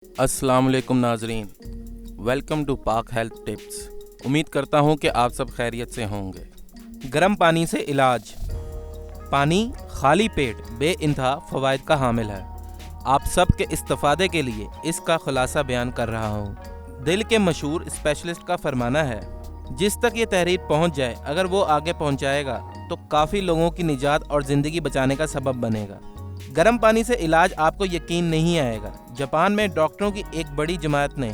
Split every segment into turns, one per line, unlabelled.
अस्सलाम वालेकुम नाजरीन, वेलकम टू पाक हेल्थ टिप्स। उम्मीद करता हूँ कि आप सब खैरियत से होंगे। गर्म पानी से इलाज। पानी खाली पेट बेइंतहा फ़वाइद का हामिल है। आप सब के इस्तेफ़ादे के लिए इसका खुलासा बयान कर रहा हूँ। दिल के मशहूर स्पेशलिस्ट का फरमाना है, जिस तक ये तहरीर पहुँच जाए, अगर वो आगे पहुँचाएगा तो काफ़ी लोगों की निजात और ज़िंदगी बचाने का सबब बनेगा। गर्म पानी से इलाज आपको यकीन नहीं आएगा। जापान में डॉक्टरों की एक बड़ी जमात ने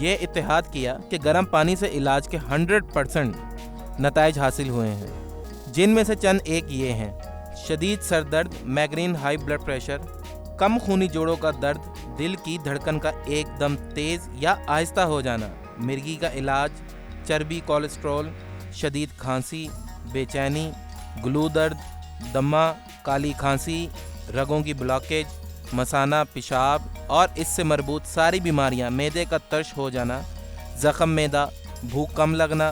यह इत्तेहाद किया कि गर्म पानी से इलाज के 100% नताइज हासिल हुए हैं, जिनमें से चंद एक ये हैं: शदीद सर दर्द, माइग्रेन, हाई ब्लड प्रेशर, कम खूनी जोड़ों का दर्द, दिल की धड़कन का एकदम तेज़ या आहिस्ता हो जाना, मिर्गी का इलाज, चर्बी, कोलेस्ट्रॉल, शदीद खांसी, बेचैनी, ग्लू दर्द, दमा, काली खांसी, रगों की ब्लॉकेज, मसाना, पेशाब और इससे मरबूत सारी बीमारियां, मैदे का तर्श हो जाना, ज़ख़म मैदा, भूख कम लगना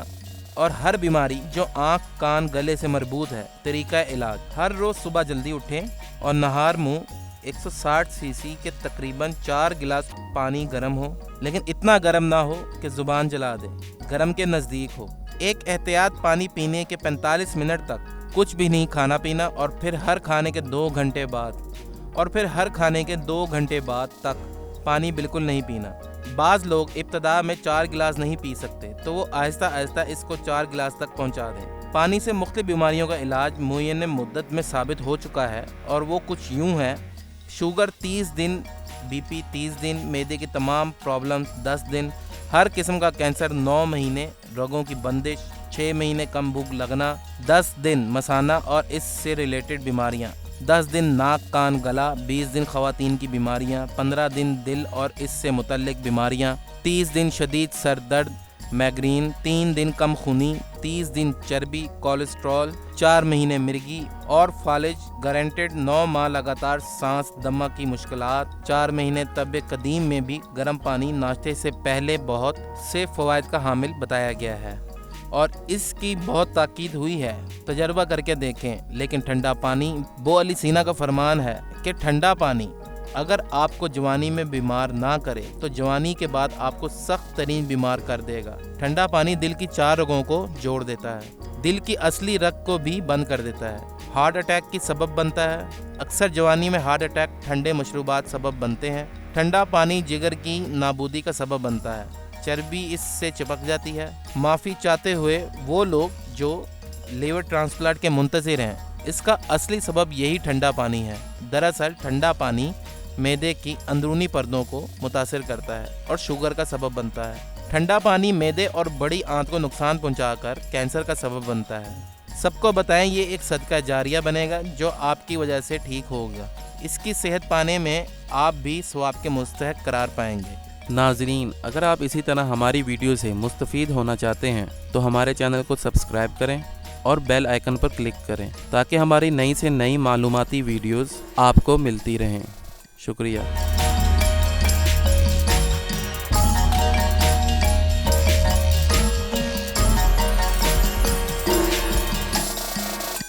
और हर बीमारी जो आँख, कान, गले से मरबूत है। तरीका इलाज: हर रोज़ सुबह जल्दी उठें और नहार मुँह 160 सीसी के तकरीबन 4 गिलास पानी गर्म हो, लेकिन इतना गर्म ना हो कि ज़ुबान जला दे, गर्म के नज़दीक हो। एक एहतियात: पानी पीने के 45 मिनट तक कुछ भी नहीं खाना पीना और फिर हर खाने के 2 घंटे बाद तक पानी बिल्कुल नहीं पीना। बाज़ लोग इब्तदा में 4 गिलास नहीं पी सकते, तो वो आहिस्ता आहिस्ता इसको 4 गिलास तक पहुंचा दें। पानी से मुख्तलिफ बीमारियों का इलाज मुय्यन मुद्दत में साबित हो चुका है और वो कुछ यूँ है: शुगर 30 दिन, बीपी 30 दिन, मैदे की तमाम प्रॉब्लम्स 10 दिन, हर किस्म का कैंसर 9 महीने, रगों की बंदिश 6 महीने, कम भूख लगना 10 दिन, मसाना और इससे रिलेटेड बीमारियां 10 दिन, नाक, कान, गला 20 दिन, ख़वातीन की बीमारियां 15 दिन, दिल और इससे मुतल्लिक बीमारियां 30 दिन, शदीद सर दर्द, माइग्रेन 3 दिन, कम खूनी 30 दिन, चर्बी, कोलेस्ट्रॉल 4 महीने, मिर्गी और फालिज गारंटेड 9 माह लगातार सांस, दमा की मुश्किलात 4 महीने। तब कदीम में भी गर्म पानी नाश्ते से पहले बहुत से फ़वाइद का हामिल बताया गया है और इसकी बहुत ताकीद हुई है। तजर्बा करके देखें। लेकिन ठंडा पानी, बो अली सीना का फरमान है कि ठंडा पानी अगर आपको जवानी में बीमार ना करे तो जवानी के बाद आपको सख्त तरीन बीमार कर देगा। ठंडा पानी दिल की 4 रगों को जोड़ देता है, दिल की असली रग को भी बंद कर देता है, हार्ट अटैक की सबब बनता है। अक्सर जवानी में हार्ट अटैक ठंडे मशरूबात सबब बनते हैं। ठंडा पानी जिगर की नाबूदी का सबब बनता है, चर्बी इससे चिपक जाती है। माफ़ी चाहते हुए वो लोग जो लीवर ट्रांसप्लांट के मुंतज़िर हैं, इसका असली सबब यही ठंडा पानी है। दरअसल ठंडा पानी मैदे की अंदरूनी पर्दों को मुतासिर करता है और शुगर का सबब बनता है। ठंडा पानी मैदे और बड़ी आंत को नुकसान पहुंचाकर कैंसर का सबब बनता है। सबको बताएं, ये एक सदका जारिया बनेगा जो आपकी वजह से ठीक होगा। इसकी सेहत पाने में आप भी सवाब के मुस्तहक करार पाएंगे।
नाजरीन, अगर आप इसी तरह हमारी वीडियो से मुस्तफ़ीद होना चाहते हैं तो हमारे चैनल को सब्सक्राइब करें और बेल आइकन पर क्लिक करें ताकि हमारी नई से नई मालूमाती वीडियोस आपको मिलती रहें। शुक्रिया।